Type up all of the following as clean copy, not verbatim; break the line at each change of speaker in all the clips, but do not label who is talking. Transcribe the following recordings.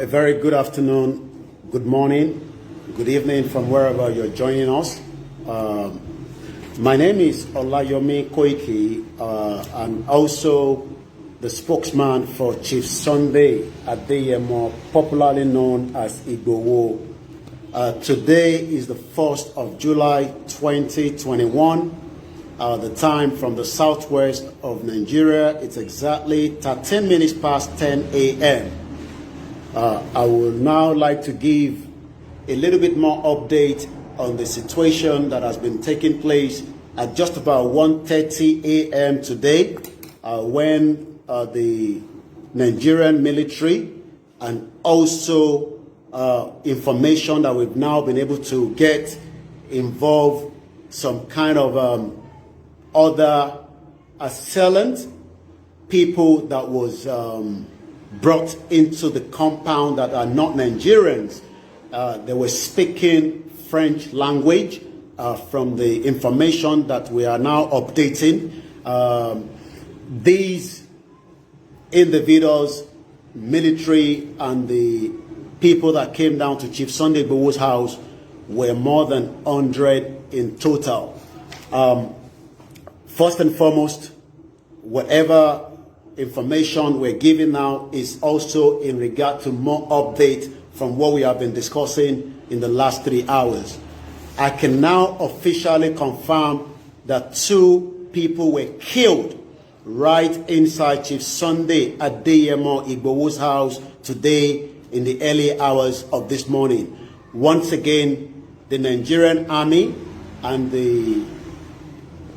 very good afternoon, good morning, good evening from wherever you're joining us. My name is Olayomi Koiki. I'm also the spokesman for Chief Sunday Adeyemo, popularly known as Igboho. Today is the 1st of July 2021. The time from the southwest of Nigeria, it's exactly 13 minutes past 10 a.m. I would now like to give a little bit more update on the situation that has been taking place at just about 1:30 a.m. today, when the Nigerian military and also information that we've now been able to get involve some kind of other assailant, people that was brought into the compound that are not Nigerians. They were speaking French language from the information that we are now updating. These individuals, military and the people that came down to Chief Sunday Igboho's house were more than 100 in total. First and foremost, whatever information we're giving now is also in regard to more update from what we have been discussing in the last 3 hours. I can now officially confirm that 2 people were killed right inside Chief Sunday Adeyemo Igboho's house today in the early hours of this morning. Once again, the Nigerian army and the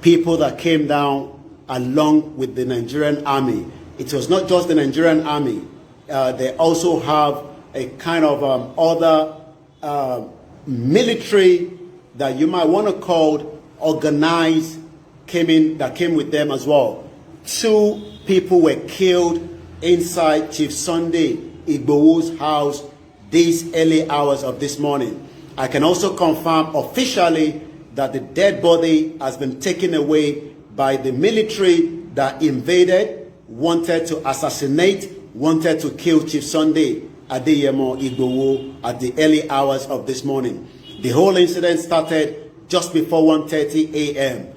people that came down along with the Nigerian army. It was not just the Nigerian army. They also have a kind of other military that you might want to call organized that came with them as well. 2 people were killed inside Chief Sunday Igboho's house these early hours of this morning. I can also confirm officially that the dead body has been taken away by the military that invaded, wanted to assassinate, wanted to kill Chief Sunday Adeyemo Igboho at the early hours of this morning. The whole incident started just before 1:30 a.m.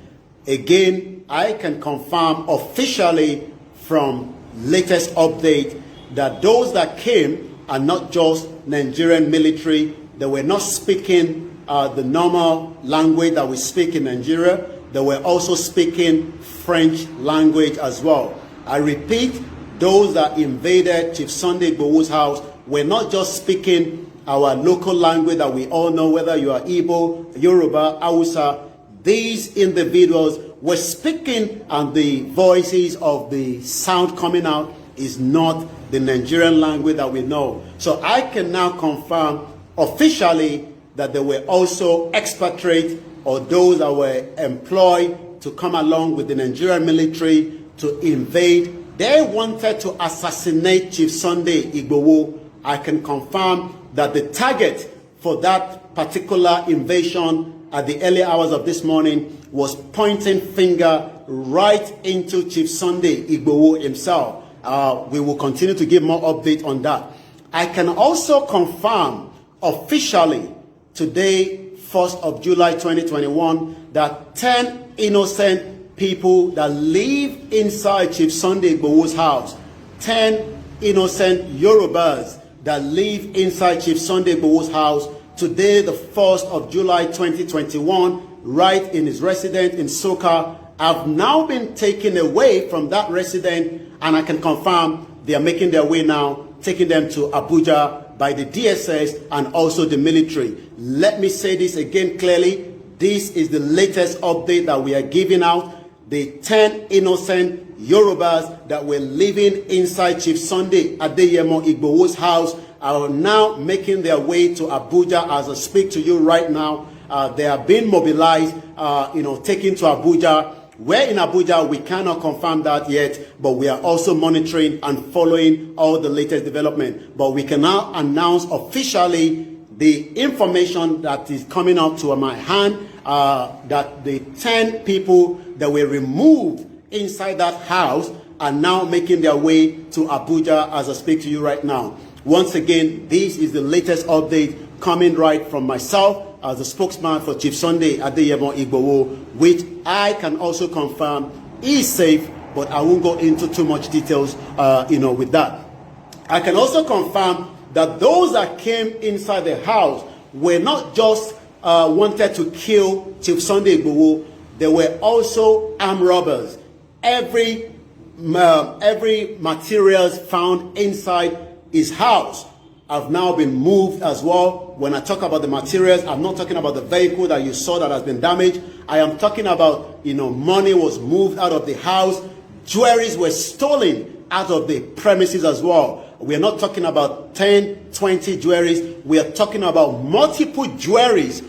Again, I can confirm officially from latest update that those that came are not just Nigerian military. They were not speaking the normal language that we speak in Nigeria. They were also speaking French language as well. I repeat, those that invaded Chief Sunday Igboho's house were not just speaking our local language that we all know, whether you are Igbo, Yoruba, Hausa. These individuals were speaking, and the voices of the sound coming out is not the Nigerian language that we know. So I can now confirm officially that they were also expatriates or those that were employed to come along with the Nigerian military to invade. They wanted to assassinate Chief Sunday Igboho. I can confirm that the target for that particular invasion at the early hours of this morning was pointing finger right into Chief Sunday Igboho himself. We will continue to give more update on that. I can also confirm officially today, 1st of July 2021, that 10 innocent people that live inside Chief Sunday Igboho's house, 10 innocent Yorubas that live inside Chief Sunday Igboho's house, today, the 1st of July 2021, right in his residence in Soka, have now been taken away from that residence, and I can confirm they are making their way now, taking them to Abuja by the DSS and also the military. Let me say this again clearly. This is the latest update that we are giving out. The 10 innocent Yorubas that were living inside Chief Sunday Adeyemo Igboho's house are now making their way to Abuja as I speak to you right now. They are being mobilized, taken to Abuja. Where in Abuja, we cannot confirm that yet, but we are also monitoring and following all the latest development. But we can now announce officially the information that is coming out to my hand, that the 10 people that were removed inside that house are now making their way to Abuja as I speak to you right now. Once again, this is the latest update coming right from myself as the spokesman for Chief Sunday Adeyemo Igboho, which I can also confirm is safe, but I won't go into too much details, with that. I can also confirm that those that came inside the house were not just wanted to kill Chief Sunday Igboho, they were also armed robbers. Every materials found inside his house have now been moved as well. When I talk about the materials, I'm not talking about the vehicle that you saw that has been damaged. I am talking about, money was moved out of the house. Jewelries were stolen out of the premises as well. We are not talking about 10, 20 jewelries. We are talking about multiple jewelries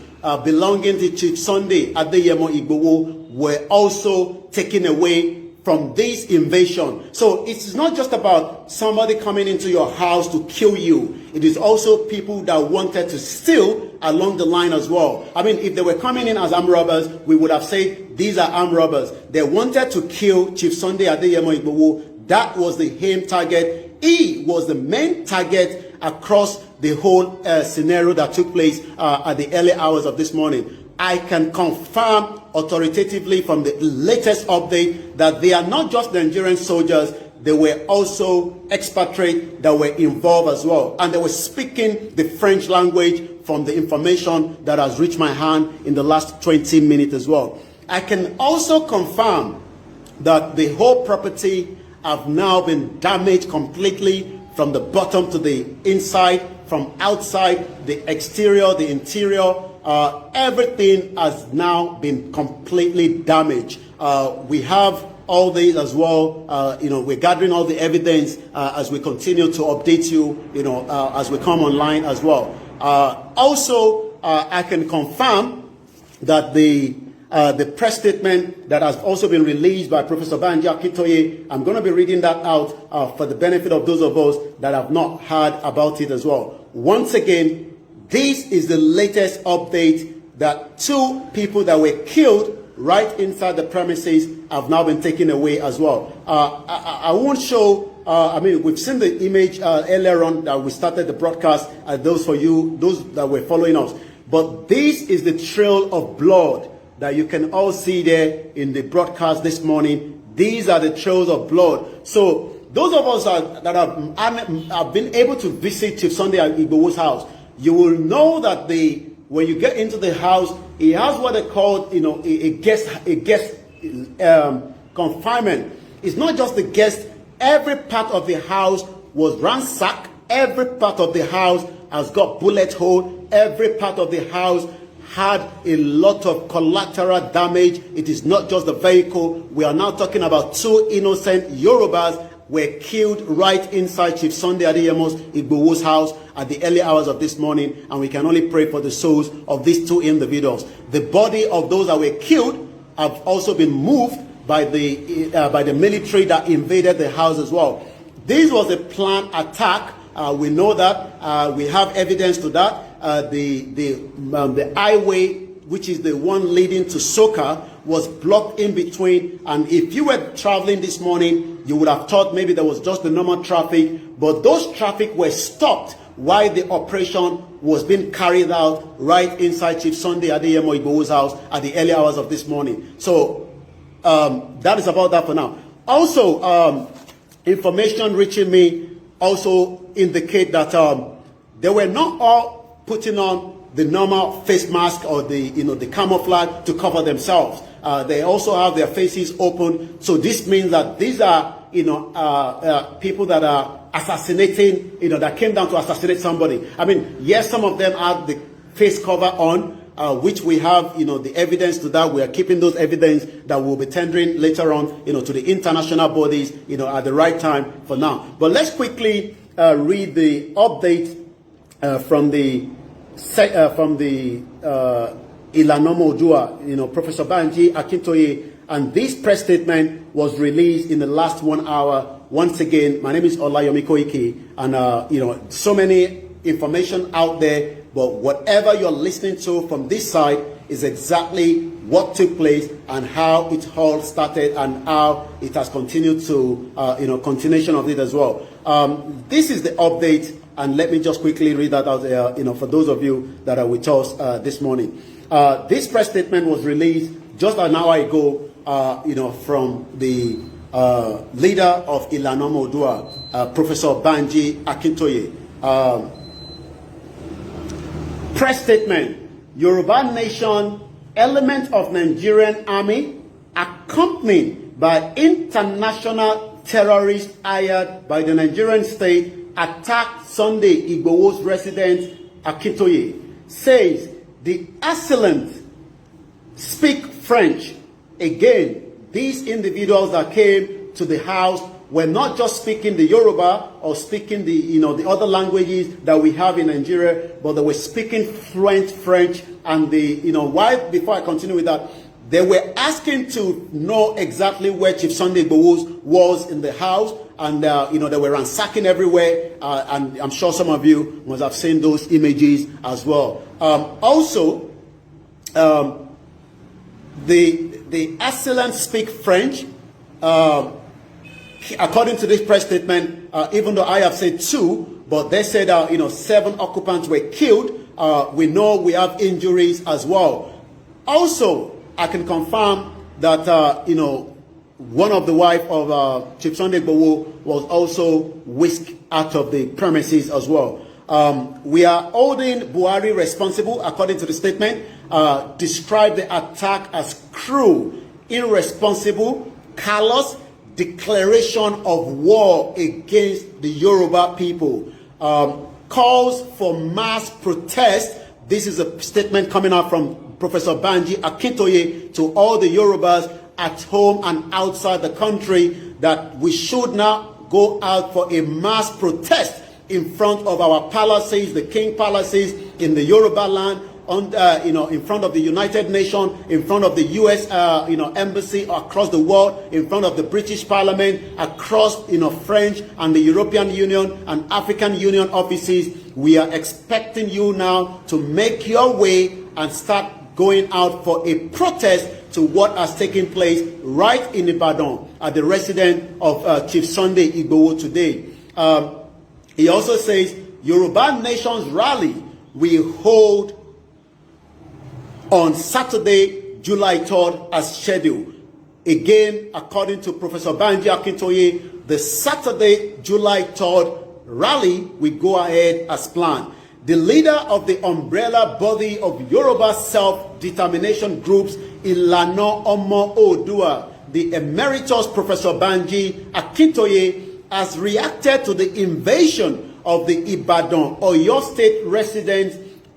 belonging to Chief Sunday Adeyemo Igboho were also taken away from this invasion. So it's not just about somebody coming into your house to kill you. It is also people that wanted to steal along the line as well. I mean, if they were coming in as armed robbers, we would have said these are armed robbers. They wanted to kill Chief Sunday Adeyemo Igboho. That was the aim target. He was the main target across the whole scenario that took place at the early hours of this morning. I can confirm authoritatively from the latest update that they are not just Nigerian soldiers, they were also expatriates that were involved as well. And they were speaking the French language from the information that has reached my hand in the last 20 minutes as well. I can also confirm that the whole property have now been damaged completely from the bottom to the inside, from outside, the exterior, the interior. Everything has now been completely damaged. We have all these as well. We're gathering all the evidence as we continue to update you, as we come online as well. Also, I can confirm that the press statement that has also been released by Professor Banji Akintoye, I'm going to be reading that out for the benefit of those of us that have not heard about it as well. Once again, this is the latest update that 2 people that were killed right inside the premises have now been taken away as well. I won't show, we've seen the image earlier on that we started the broadcast, those that were following us. But this is the trail of blood that you can all see there in the broadcast this morning. These are the trails of blood. So those of us that have been able to visit Chief Sunday Igboho's house, you will know that when you get into the house, he has what they call, a guest confinement. It's not just the guest. Every part of the house was ransacked. Every part of the house has got bullet hole. Every part of the house had a lot of collateral damage. It is not just the vehicle. We are now talking about 2 innocent Yorubas were killed right inside Chief Sunday Adeyemo Igboho's house at the early hours of this morning, and we can only pray for the souls of these 2 individuals. The body of those that were killed have also been moved by the military that invaded the house as well. This was a planned attack. We know that. We have evidence to that. The highway, which is the one leading to Soka, was blocked in between. And if you were traveling this morning, you would have thought maybe there was just the normal traffic, but those traffic were stopped while the operation was being carried out right inside Chief Sunday Adeyemo Igboho's house at the early hours of this morning. So that is about that for now. Also, information reaching me also indicate that they were not all putting on the normal face mask or the camouflage to cover themselves. They also have their faces open. So this means that these are people that are assassinating, that came down to assassinate somebody. I mean, yes, some of them have the face cover on, which we have, the evidence to that. We are keeping those evidence that we'll be tendering later on, to the international bodies, at the right time for now. But let's quickly read the update from the Ilanomo Ojua, Professor Banji Akintoye, and this press statement was released in the last 1 hour. Once again, my name is Olayomi Koiki, and so many information out there, but whatever you're listening to from this side is exactly what took place and how it all started and how it has continued to, continuation of it as well. This is the update And let me just quickly read that out there, for those of you that are with us this morning. This press statement was released just an hour ago, from the leader of Ìlànà Ọmọ Oòduà, Professor Banji Akintoye. Press statement: Yoruba Nation, element of Nigerian army, accompanied by international terrorists hired by the Nigerian state, attacked Sunday Igboho'S resident Akintoye. Says the assailant speak French. Again, these individuals that came to the house were not just speaking the Yoruba or speaking the other languages that we have in Nigeria, but they were speaking fluent French. And why? Before I continue with that, they were asking to know exactly where Chief Sunday Igboho'S was in the house, and they were ransacking everywhere. And I'm sure some of you must have seen those images as well. Also, the assailant speak French. According to this press statement, even though I have said 2, but they said 7 occupants were killed. We know we have injuries as well. Also, I can confirm that one of the wife of Chief Sunday Igboho was also whisked out of the premises as well. We are holding Buhari responsible, according to the statement. Describe the attack as cruel, irresponsible, callous declaration of war against the Yoruba people. Calls for mass protest. This is a statement coming out from Professor Banji Akintoye to all the Yorubas at home and outside the country, that we should now go out for a mass protest in front of our palaces, the king palaces in the Yoruba land, in front of the United Nations, in front of the U.S. Embassy across the world, in front of the British Parliament, across French and the European Union and African Union offices. We are expecting you now to make your way and start going out for a protest to what has taken place right in Ibadan at the residence of Chief Sunday Igboho today. He also says Yoruba Nation's rally will hold on Saturday, July 3rd as scheduled. Again, according to Professor Banji Akintoye, the Saturday, July 3rd rally will go ahead as planned. The leader of the umbrella body of Yoruba self-determination groups, Ìlànà Ọmọ Oòduà, the emeritus Professor Banji Akintoye, has reacted to the invasion of the Ibadan, Oyo State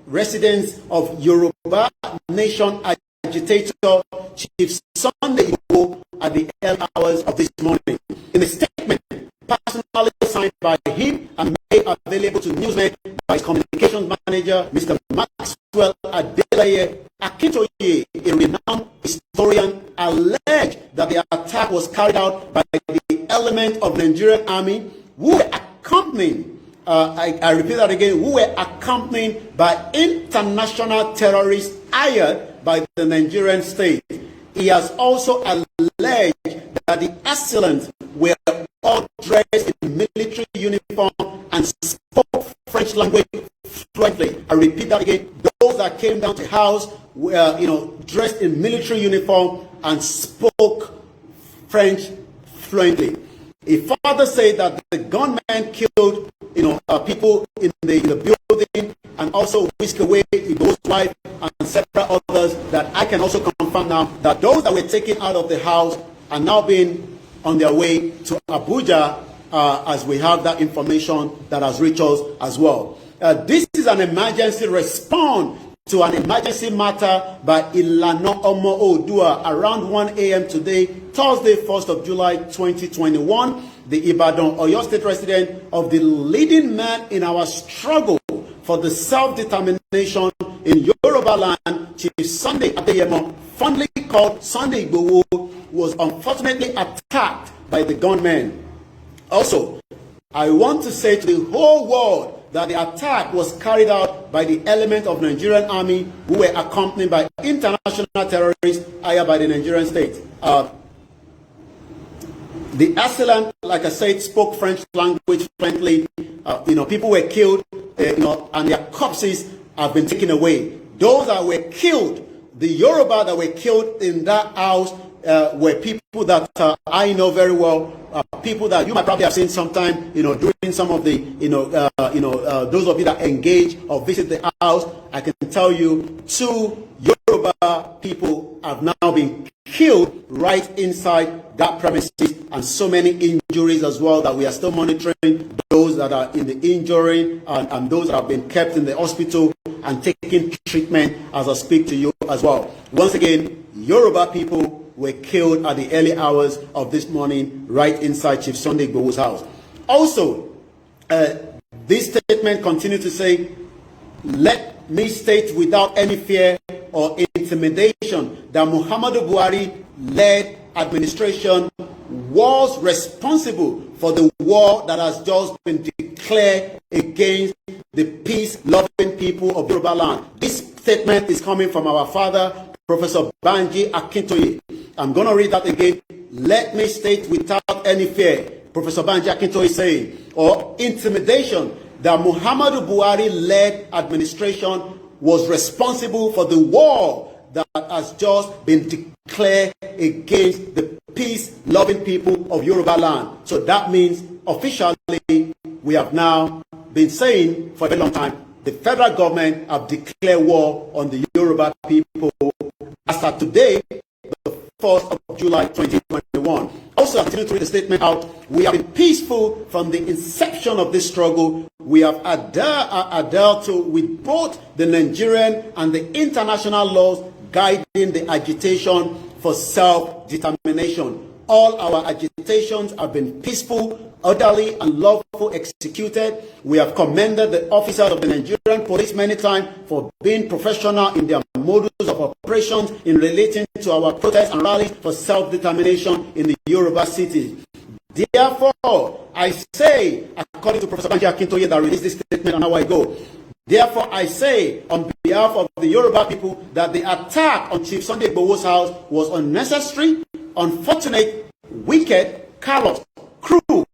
residents of Yoruba Nation agitator Chief Sunday Igboho at the early hours of this morning. In a statement personally signed by him and made available to newsmen by his communications manager, Mr. Maxwell Adeleye, Akintoye, a renowned historian, alleged that the attack was carried out by the element of Nigerian army who were accompanied, I repeat that again, who were accompanied by international terrorists hired by the Nigerian state. He has also alleged that the assailants were all dressed in military uniform and spoke French language fluently. I repeat that again. Those that came down to the house were, dressed in military uniform and spoke French fluently. He further said that the gunman killed, people in the building and also whisked away Igboho's wife and several others. That I can also confirm now that those that were taken out of the house are now being on their way to Abuja, as we have that information that has reached us as well. This is an emergency response to an emergency matter by Ìlànà Ọmọ Oòduà around 1 a.m. today, Thursday, 1st of July, 2021. The Ibadan, Oyo State resident of the leading man in our struggle for the self-determination in Yoruba land, Chief Sunday Adeyemo, fondly called Sunday Igboho, was unfortunately attacked by the gunmen. Also, I want to say to the whole world that the attack was carried out by the element of Nigerian army who were accompanied by international terrorists hired by the Nigerian state. The assailant, like I said, spoke French language fluently people were killed, and their corpses have been taken away. Those that were killed, the Yoruba that were killed in that house, were people that I know very well, people that you might probably have seen sometime, during some of the, those of you that engage or visit the house. I can tell you 2 Yoruba people have now been killed right inside that premises, and so many injuries as well that we are still monitoring, those that are in the injury and those that have been kept in the hospital and taking treatment as I speak to you as well. Once again, Yoruba people were killed at the early hours of this morning right inside Chief Sunday Igboho'S house. Also, this statement continues to say, let me state without any fear or intimidation that Muhammadu Buhari-led administration was responsible for the war that has just been declared against the peace-loving people of Yoruba land. This statement is coming from our father, Professor Banji Akintoye. I'm going to read that again. Let me state without any fear, Professor Banji Akintoye is saying, or intimidation, that Muhammadu Buhari-led administration was responsible for the war that has just been declared against the peace-loving people of Yoruba land. So that means officially we have now been saying for a very long time, the federal government have declared war on the Yoruba people as of today, the 1st of July 2021. Also, continue to read the statement out. We have been peaceful from the inception of this struggle. We have adhered to with both the Nigerian and the international laws guiding the agitation for self-determination. All our agitations have been peaceful, orderly, and lawful executed. We have commended the officers of the Nigerian police many times for being professional in their modus of operations in relating to our protests and rallies for self-determination in the Yoruba cities. Therefore, I say, according to Professor Banji Akintoye that released this statement an hour ago, therefore, I say on behalf of the Yoruba people that the attack on Chief Sunday Igboho'S house was unnecessary, unfortunate, wicked, callous, cruel,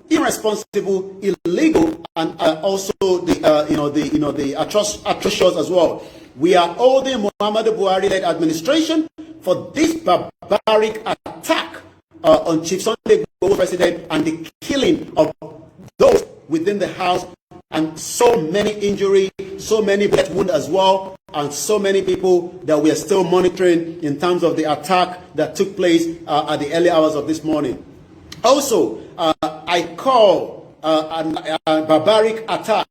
irresponsible, illegal, and also the atrocious as well. We are holding Muhammadu Buhari-led administration for this barbaric attack on Chief Sunday Igboho'S president and the killing of those within the house, and so many injuries, so many blood wounds as well, and so many people that we are still monitoring in terms of the attack that took place at the early hours of this morning. Also, I call a barbaric attack.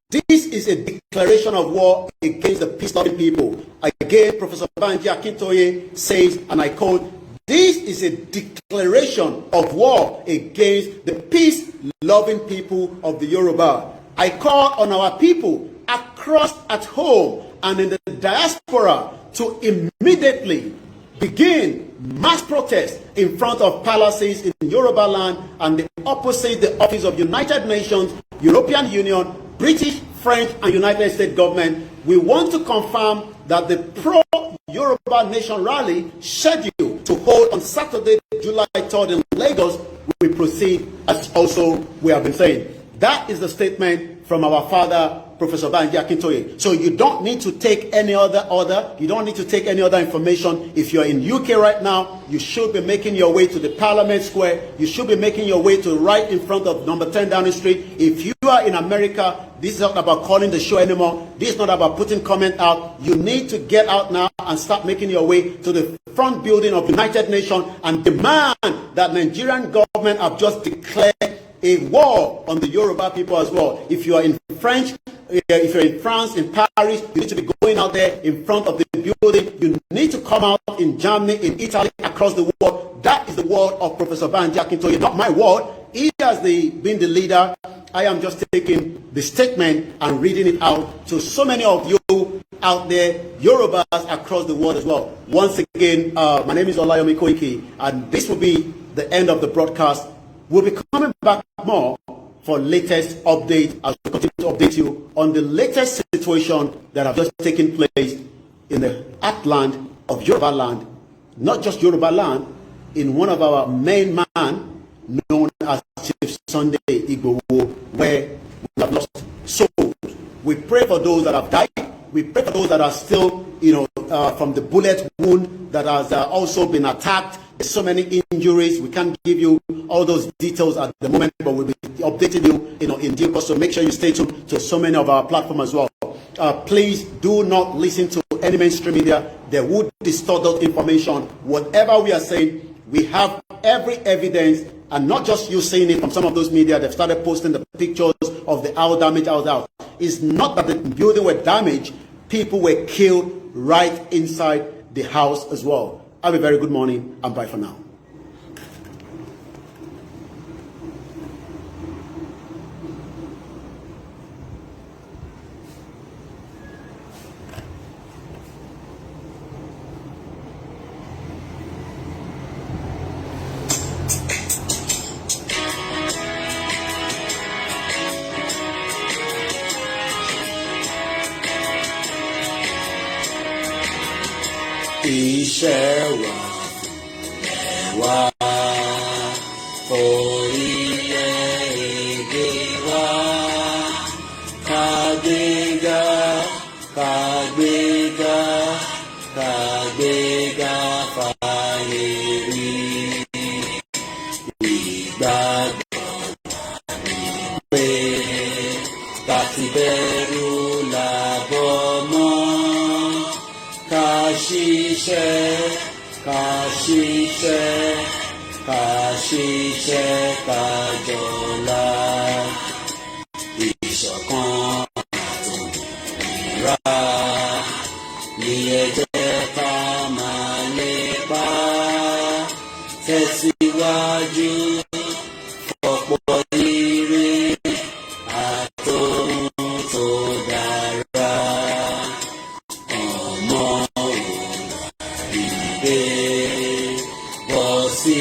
This is a declaration of war against the peace-loving people. Again, Professor Banji Akintoye says, and I quote, this is a declaration of war against the peace-loving people of the Yoruba. I call on our people across at home and in the diaspora to immediately begin mass protests in front of palaces in Yoruba land and opposite the office of United Nations, European Union, British, French, and United States government. We want to confirm that the pro-Yoruba Nation rally scheduled to hold on Saturday, July 3rd in Lagos will proceed as also we have been saying. That is the statement from our father, Professor Banji Akintoye. So you don't need to take any other order. You don't need to take any other information. If you're in UK right now, you should be making your way to the Parliament Square. You should be making your way to right in front of number 10 Downing Street. If you are in America, this is not about calling the show anymore. This is not about putting comment out. You need to get out now and start making your way to the front building of the United Nations and demand that Nigerian government have just declared a war on the Yoruba people as well. If you are in French, if you're in France, in Paris, you need to be going out there in front of the building. You need to come out in Germany, in Italy, across the world. That is the word of Professor Banji Akintoye, not my word. He has been the leader. I am just taking the statement and reading it out to so many of you out there, Yorubas across the world as well. Once again, my name is Olayomi Koiki, and this will be the end of the broadcast. We'll be coming back more for latest update as we continue to update you on the latest situation that have just taken place in the heartland of Yoruba land, not just Yoruba land, in one of our main man known as Chief Sunday Igboho, where souls. We pray for those that have died. We pray for those that are still, from the bullet wound that has also been attacked. There's so many injuries. We can't give you all those details at the moment, but we'll be updating you, in due course. So make sure you stay tuned to so many of our platforms as well. Please do not listen to any mainstream media. They would distort that information. Whatever we are saying, we have every evidence, and not just you saying it from some of those media. They've started posting the pictures of the house damage out. It's not that the building were damaged. People were killed right inside the house as well. Have a very good morning, and bye for now. Iṣẹ́ wa orílẹ̀-èdè wa, kàgbéga, kàgbéga, kàgbéga fàyè rí. Ìgbàgbọ́ pé láti bẹ̀rù làbọ̀ mọ́. Ká ṣiṣẹ́, ká ṣiṣẹ́, ká ṣiṣẹ́, ká jọlá. Ìṣọ̀kan àtòmìnira ni ẹ jẹ́ ká máa lépa. Tẹ̀síwájú fọ̀pọ̀ ire àtòhun tó dára. Bọ́ sí